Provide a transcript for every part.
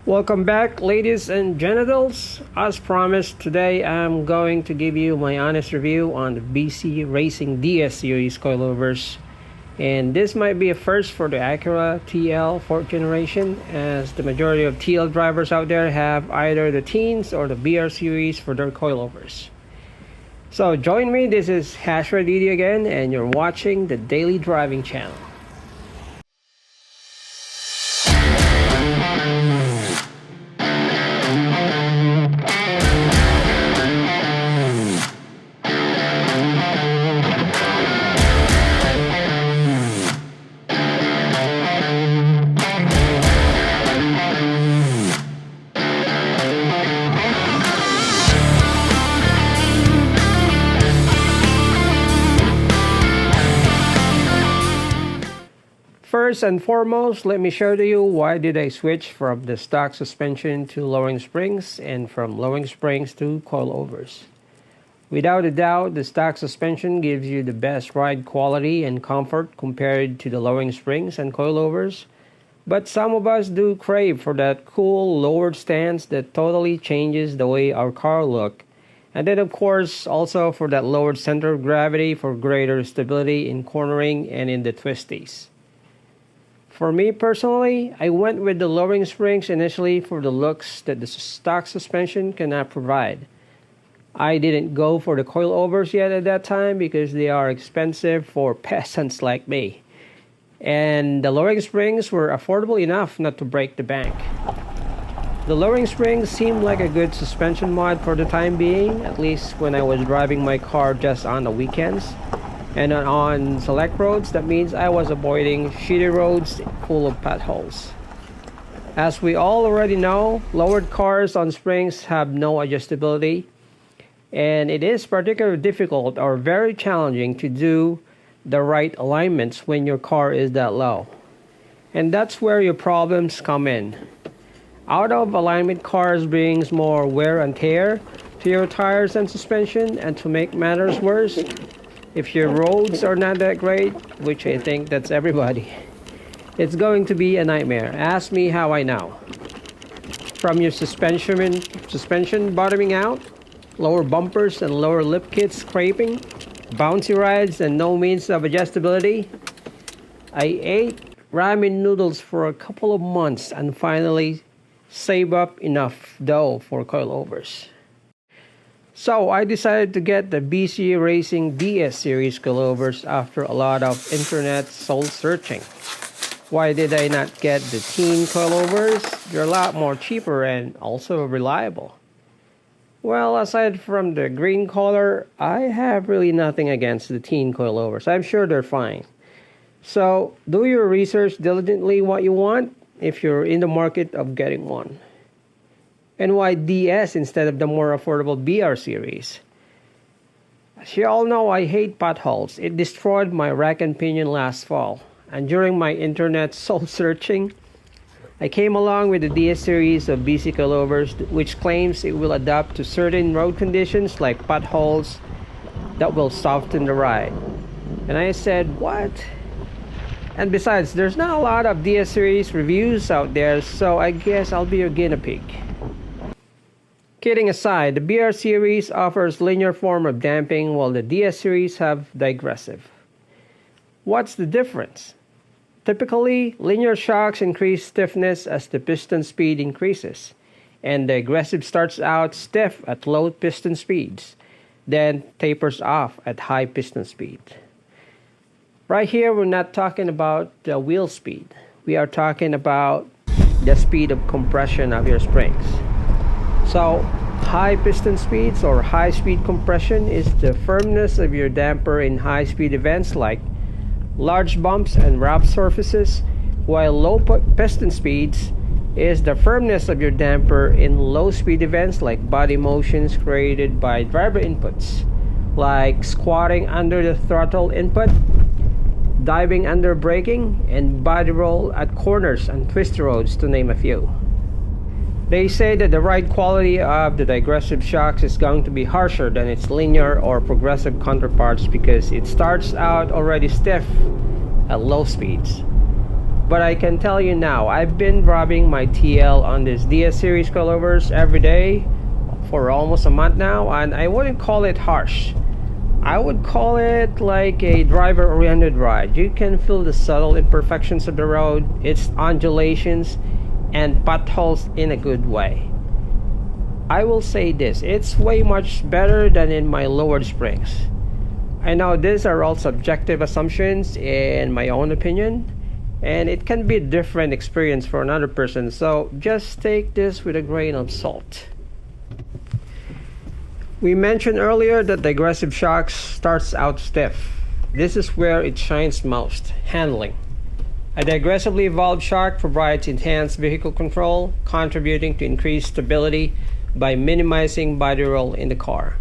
Welcome back, ladies and genitals. As promised, today I'm going to give you my honest review on the BC Racing DS series coilovers. And this might be a first for the Acura TL 4th generation, as the majority of TL drivers out there have either the teens or the BR series for their coilovers. So join me, this is Hashred Didi again, and you're watching the Daily Driving Channel. First and foremost, let me share to you why did I switch from the stock suspension to lowering springs and from lowering springs to coilovers. Without a doubt, the stock suspension gives you the best ride quality and comfort compared to the lowering springs and coilovers, but some of us do crave for that cool lowered stance that totally changes the way our car look, and then of course also for that lowered center of gravity for greater stability in cornering and in the twisties. For me personally, I went with the lowering springs initially for the looks that the stock suspension cannot provide. I didn't go for the coilovers yet at that time because they are expensive for peasants like me. And the lowering springs were affordable enough not to break the bank. The lowering springs seemed like a good suspension mod for the time being, at least when I was driving my car just on the weekends. And on select roads, that means I was avoiding shitty roads full of potholes. As we all already know, lowered cars on springs have no adjustability, and it is particularly difficult or very challenging to do the right alignments when your car is that low. And that's where your problems come in. Out of alignment cars brings more wear and tear to your tires and suspension, and to make matters worse, if your roads are not that great, which I think that's everybody, it's going to be a nightmare. Ask me how I know. From your suspension bottoming out, lower bumpers and lower lip kits scraping, bouncy rides and no means of adjustability, I ate ramen noodles for a couple of months and finally saved up enough dough for coilovers. So I decided to get the BC Racing DS series coilovers after a lot of internet soul searching. Why did I not get the teen coilovers? They're a lot more cheaper and also reliable. Well, aside from the green color, I have really nothing against the teen coilovers. I'm sure they're fine. So do your research diligently what you want if you're in the market of getting one. And why DS instead of the more affordable BR series? As you all know, I hate potholes. It destroyed my rack and pinion last fall. And during my internet soul searching, I came along with the DS series of BC coilovers, which claims it will adapt to certain road conditions like potholes that will soften the ride. And I said, what? And besides, there's not a lot of DS series reviews out there, so I guess I'll be your guinea pig. Kidding aside, the BR series offers linear form of damping while the DS series have digressive. What's the difference? Typically, linear shocks increase stiffness as the piston speed increases, and the digressive starts out stiff at low piston speeds, then tapers off at high piston speed. Right here, we're not talking about the wheel speed. We are talking about the speed of compression of your springs. So, high piston speeds or high speed compression is the firmness of your damper in high speed events like large bumps and rough surfaces, while low piston speeds is the firmness of your damper in low speed events like body motions created by driver inputs, like squatting under the throttle input, diving under braking, and body roll at corners and twisty roads, to name a few. They say that the ride quality of the digressive shocks is going to be harsher than its linear or progressive counterparts because it starts out already stiff at low speeds. But I can tell you now, I've been driving my TL on this DS series coilovers every day for almost a month now, and I wouldn't call it harsh. I would call it like a driver-oriented ride. You can feel the subtle imperfections of the road, its undulations, and potholes in a good way. I will say this, it's way much better than in my lowered springs. I know these are all subjective assumptions in my own opinion, and it can be a different experience for another person, so just take this with a grain of salt. We mentioned earlier that the aggressive shock starts out stiff. This is where it shines most, handling. A digressively evolved shock provides enhanced vehicle control, contributing to increased stability by minimizing body roll in the car.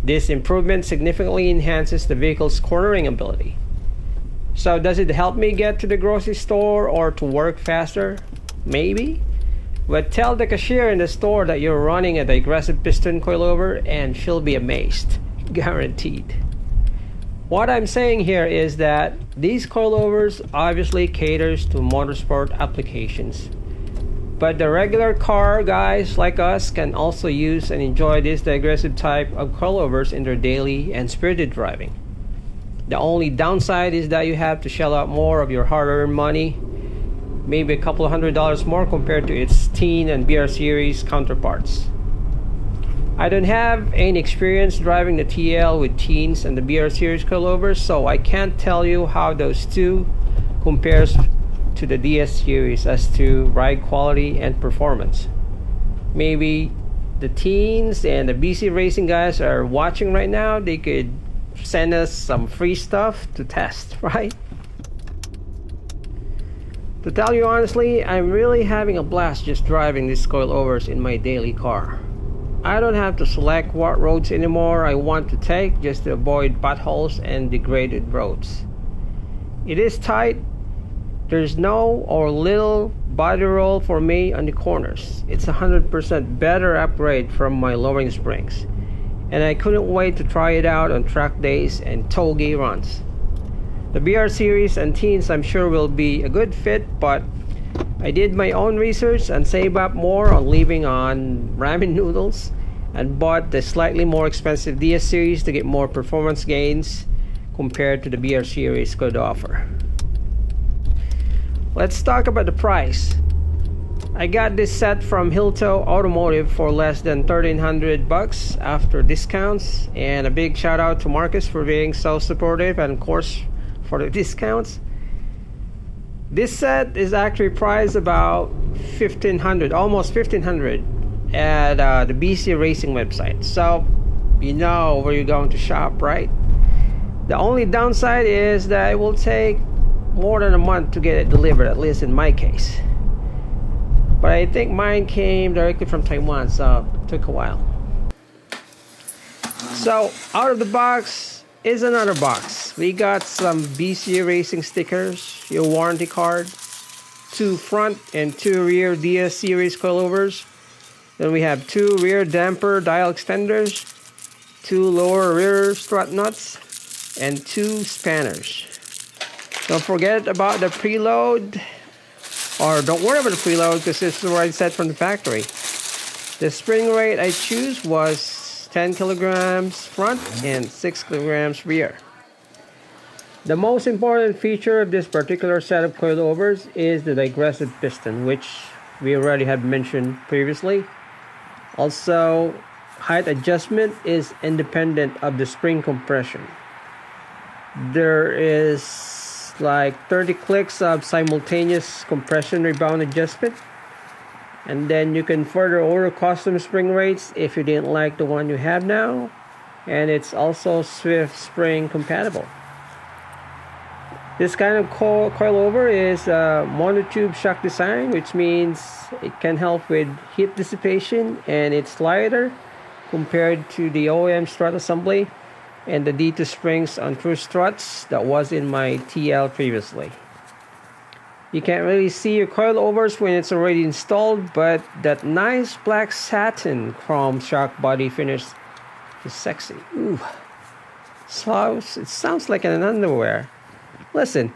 This improvement significantly enhances the vehicle's cornering ability. So does it help me get to the grocery store or to work faster? Maybe. But tell the cashier in the store that you're running a digressive piston coilover and she'll be amazed. Guaranteed. What I'm saying here is that these coilovers obviously caters to motorsport applications. But the regular car guys like us can also use and enjoy this digressive type of coilovers in their daily and spirited driving. The only downside is that you have to shell out more of your hard-earned money, maybe a couple of $100s more compared to its teen and BR series counterparts. I don't have any experience driving the TL with teens and the BR series coilovers, so I can't tell you how those two compares to the DS series as to ride quality and performance. Maybe the teens and the BC racing guys are watching right now, they could send us some free stuff to test, right? To tell you honestly, I'm really having a blast just driving these coilovers in my daily car. I don't have to select what roads anymore I want to take just to avoid potholes and degraded roads. It is tight. There's no or little body roll for me on the corners. It's 100% better upgrade from my lowering springs. And I couldn't wait to try it out on track days and tollgate runs. The BR series and teens I'm sure will be a good fit, but I did my own research and saved up more on leaving on ramen noodles and bought the slightly more expensive DS series to get more performance gains compared to the BR series could offer. Let's talk about the price. I got this set from Hilto Automotive for less than $1,300 after discounts, and a big shout out to Marcus for being so supportive and of course for the discounts. This set is actually priced about $1,500, almost $1,500 at the BC Racing website. So you know where you're going to shop, right? The only downside is that it will take more than a month to get it delivered, at least in my case. But I think mine came directly from Taiwan, so it took a while. So out of the box is another box. We got some BC Racing stickers, your warranty card, 2 front and 2 rear DS series coilovers. Then we have 2 rear damper dial extenders, 2 lower rear strut nuts, and 2 spanners. Don't forget about the preload, or don't worry about the preload because this is already set from the factory. The spring rate I choose was 10 kilograms front and 6 kilograms rear. The most important feature of this particular set of coilovers is the digressive piston, which we already have mentioned previously. Also, height adjustment is independent of the spring compression. There is like 30 clicks of simultaneous compression rebound adjustment, and then you can further order custom spring rates if you didn't like the one you have now, and it's also Swift spring compatible. This kind of coilover is a monotube shock design, which means it can help with heat dissipation, and it's lighter compared to the OEM strut assembly and the D2 springs on true struts that was in my TL previously. You can't really see your coilovers when it's already installed, but that nice black satin chrome shock body finish is sexy. Ooh, so it sounds like an underwear. Listen,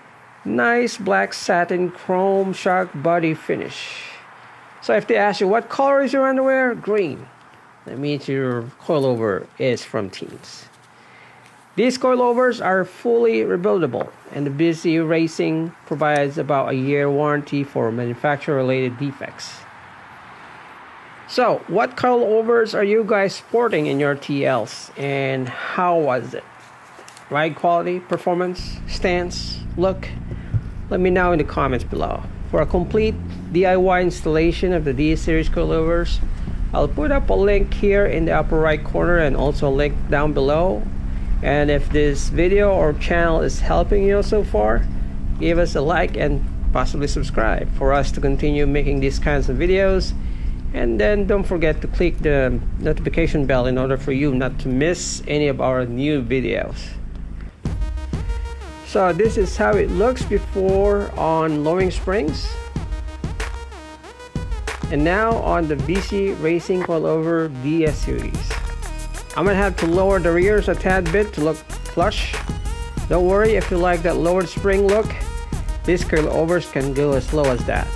Nice black satin chrome shark body finish. So if they ask you what color is your underwear, green, that means your coilover is from Teams. These coilovers are fully rebuildable, and the BC Racing provides about a year warranty for manufacturer-related defects. So, what coilovers are you guys sporting in your TLs, and how was it? Ride quality, performance, stance, look? Let me know in the comments below. For a complete DIY installation of the D series coilovers, I'll put up a link here in the upper right corner and also a link down below. And if this video or channel is helping you so far, give us a like and possibly subscribe for us to continue making these kinds of videos. And then don't forget to click the notification bell in order for you not to miss any of our new videos. So this is how it looks before on lowering springs, and now on the BC Racing Coilover DS series. I'm gonna have to lower the rears a tad bit to look flush. Don't worry if you like that lowered spring look, these coilovers can go as low as that.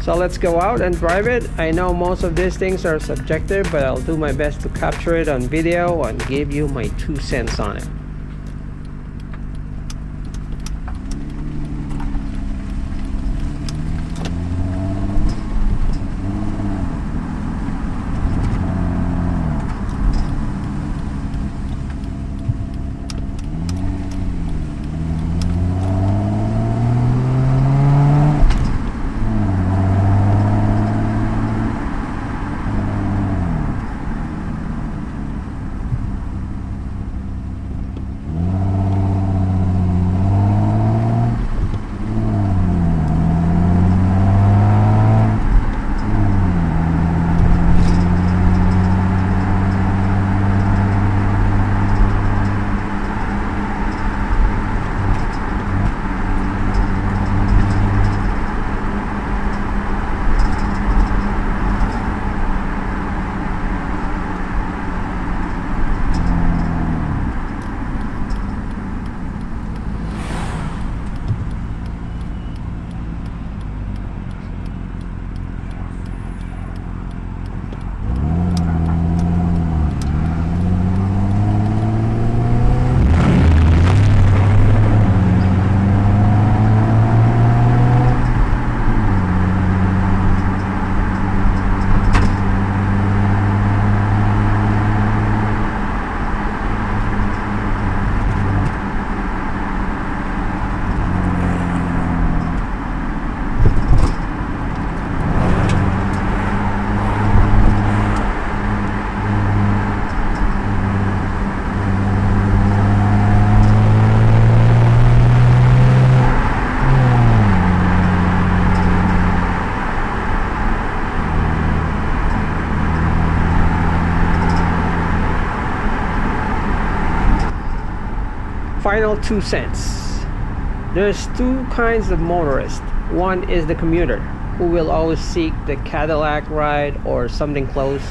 So let's go out and drive it. I know most of these things are subjective, but I'll do my best to capture it on video and give you my 2 cents on it. Final 2 cents. There's 2 kinds of motorists. One is the commuter, who will always seek the Cadillac ride or something close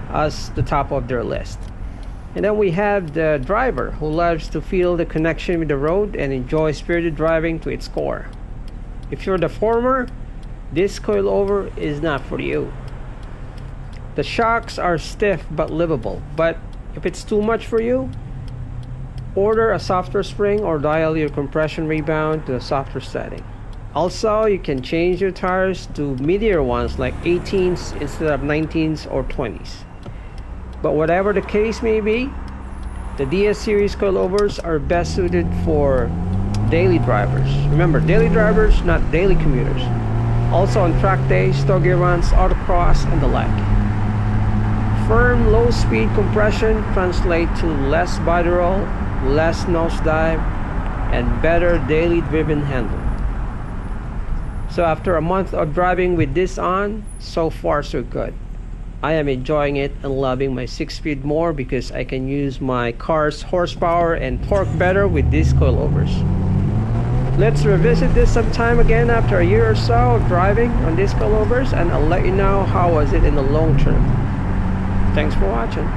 as the top of their list. And then we have the driver, who loves to feel the connection with the road and enjoy spirited driving to its core. If you're the former, this coilover is not for you. The shocks are stiff but livable, but if it's too much for you, order a softer spring or dial your compression rebound to a softer setting. Also, you can change your tires to meatier ones like 18s instead of 19s or 20s. But whatever the case may be, the DS series coilovers are best suited for daily drivers. Remember, daily drivers, not daily commuters. Also on track days, stogie runs, autocross, and the like. Firm low-speed compression translate to less body roll, less nosedive, and better daily driven handling. So after a month of driving with this on, so far so good. I am enjoying it and loving my 6-speed more because I can use my car's horsepower and torque better with these coilovers. Let's revisit this sometime again after a year or so of driving on these coilovers, and I'll let you know how was it in the long term. Thanks for watching.